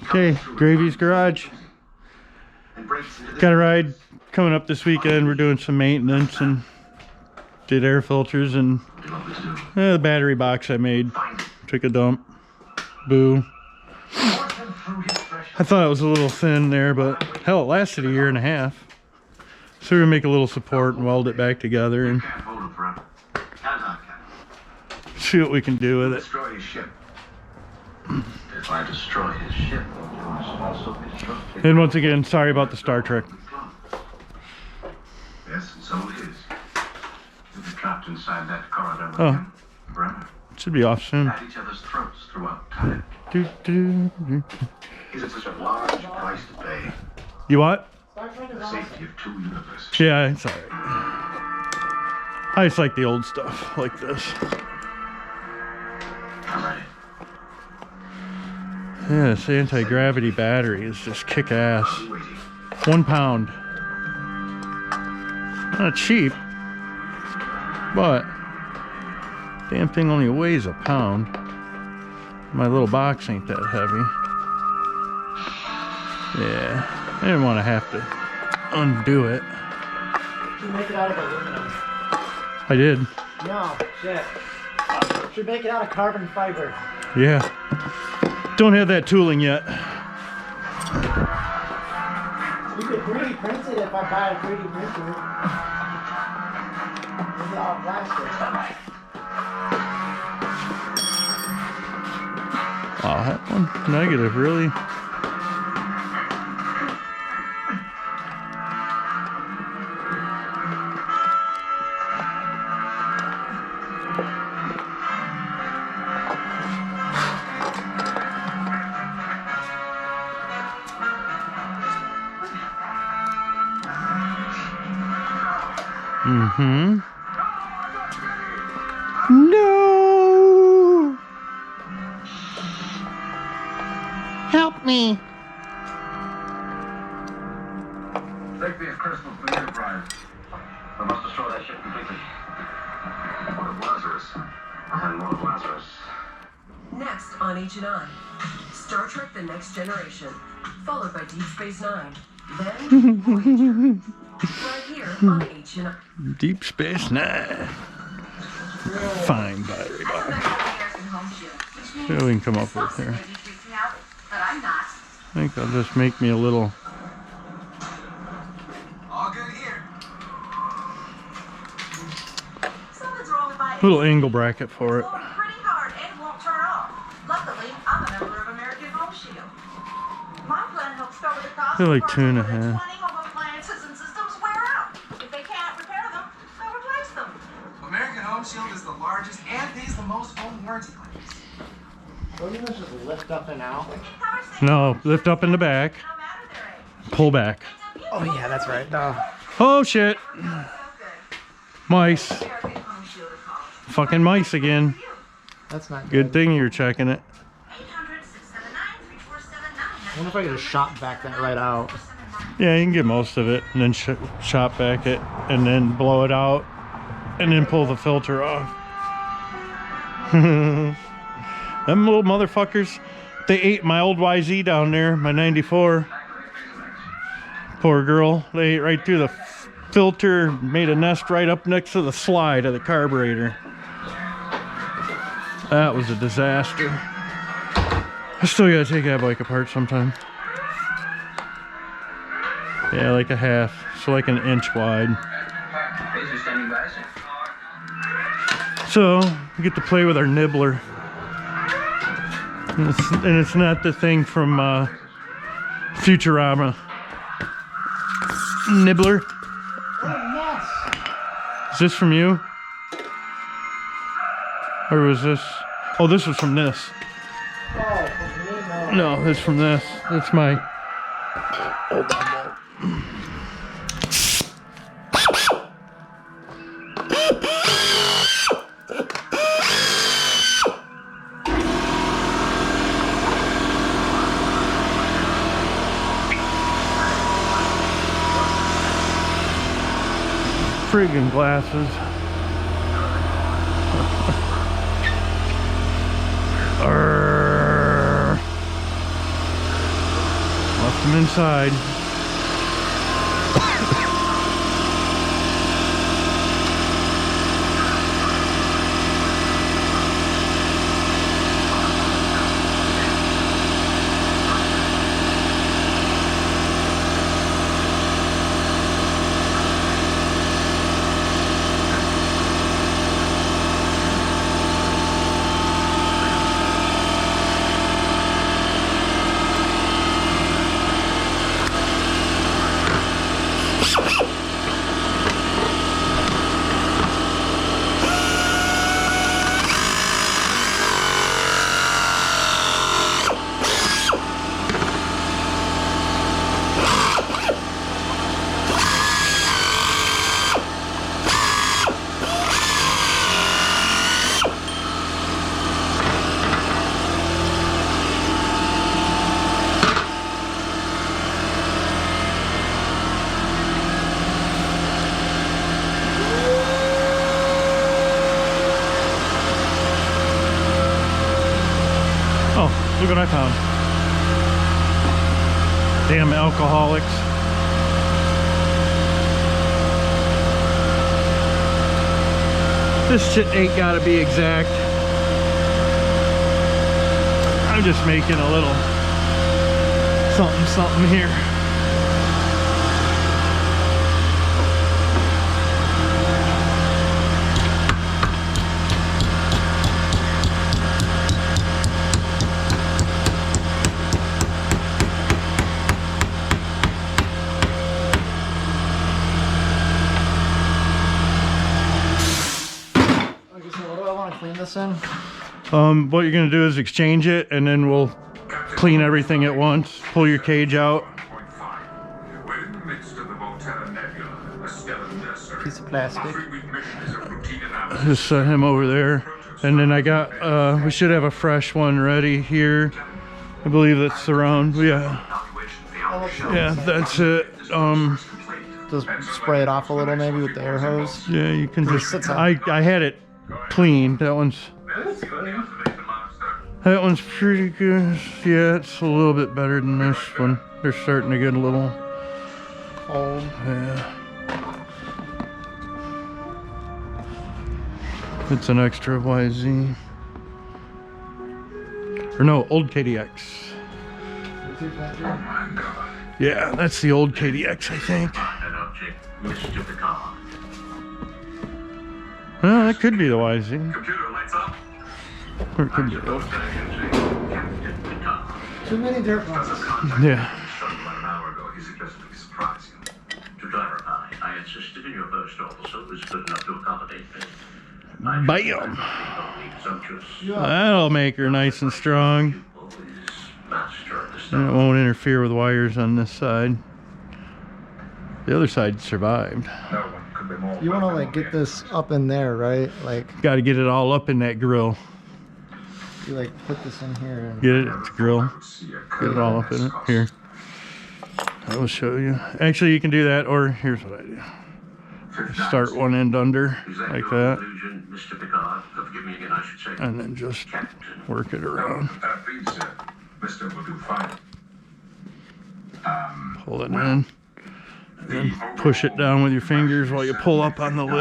Okay, Gravy's Garage. Got a ride coming up this weekend. We're doing some maintenance and did air filters and the battery box I made. Took a dump. Boo. I thought it was a little thin there, but hell, it lasted a year and a half. So we're gonna make a little support and weld it back together and see what we can do with it. Destroy his ship. If I destroy his ship, you must also destroy his. And once again, sorry about the Star Trek. Yes, and so it is. You'll be trapped inside that corridor with him forever. It should be off soon. At each other's throats throughout time. Is it such a large price to pay? You what? The safety of two universes. Yeah, it's alright. I just like the old stuff like this. I'm ready. Yeah, this anti-gravity battery is just kick-ass. I'm waiting. 1 pound. Not cheap, but damn thing only weighs a pound. My little box ain't that heavy. Yeah, I didn't want to have to undo it. You make it out of aluminum. I did. No, shit. Should make it out of carbon fiber. Yeah. Don't have that tooling yet. You could 3D print it if I buy a 3D printer. It's all plastic. Oh, that one negative, really? Mm-hmm. No! Help me! Take these crystals to the Enterprise. I must destroy that ship completely. What of Lazarus? And what of Lazarus? Next on H&I, Star Trek The Next Generation, followed by Deep Space Nine, then Voyager. Right here on H&I. Deep Space Nine. Fine battery box. See what we can come up with here. I think I'll just make me a little angle bracket for it. Pretty hard and won't turn off. Luckily, I'm a member of American Home Shield. My plan helps cover the cost. They're like of 2.5. 20 home appliances and systems wear out. If they can't repair them, they'll replace them. American Home Shield is the largest and pays the most home warranty claims. Don't you just lift up and out? No, lift up in the back. Pull back. Oh yeah, that's right. No. Oh shit. Mice. Fucking mice again. That's not Good thing you're checking it. I wonder if I could just shop back that right out. Yeah, you can get most of it and then shop back it and then blow it out and then pull the filter off. Them little motherfuckers, they ate my old YZ down there, my 94. Poor girl, they ate right through the filter, made a nest right up next to the slide of the carburetor. That was a disaster. I still gotta take that bike apart sometime. Yeah, like a half, so like an inch wide. So, we get to play with our nibbler. And it's not the thing from Futurama. Nibbler. Is this from you? Or was this? Oh, this was from this. No, this from this. That's my. Hold on. Friggin' glasses. I'm inside. Oh, look what I found. Damn alcoholics. This shit ain't gotta be exact. I'm just making a little something here. Okay, so what do I want to clean this in? What you're gonna do is exchange it, and then we'll clean everything at once. Pull your cage out. We're in the midst of the Volterra Nebula, a stellar nursery. Piece of plastic. Our 3-week mission is a routine analysis. Just set him over there, and then I got we should have a fresh one ready here. I believe that's the round. Yeah, yeah, that's it. Just spray it off a little maybe with the air hose. Yeah, you can just. I had it cleaned. That one's pretty good. Yeah, it's a little bit better than this one. They're starting to get a little Old. Yeah. It's an extra YZ. Or no, old KDX. Yeah, that's the old KDX, I think. Well, that could be the YZ. Computer lights up. Or it could be the old. Too many dirt boxes. Yeah. About an hour ago, he suggested we surprise you. To clarify, I insisted in your first offer, so it was good enough to accommodate me. Bam! Presumptuous. That'll make her nice and strong. Always master of the And stuff. it won't interfere with wires on this side. The other side survived. No one could be more. You want to like get this up in there, right? Like Got to get it all up in that grill. you like put this in here and Get it at the grill. Get it all up in it. Here. I will show you. Actually, you can do that, or here's what I do. Start one end under, Is that like your that, conclusion, Mr. Picard? Forgive me again, I should say. and then just Captain. work it around. Please, Mr. will do fine. Pull it in. And then push it down with your fingers while you pull up on the lid.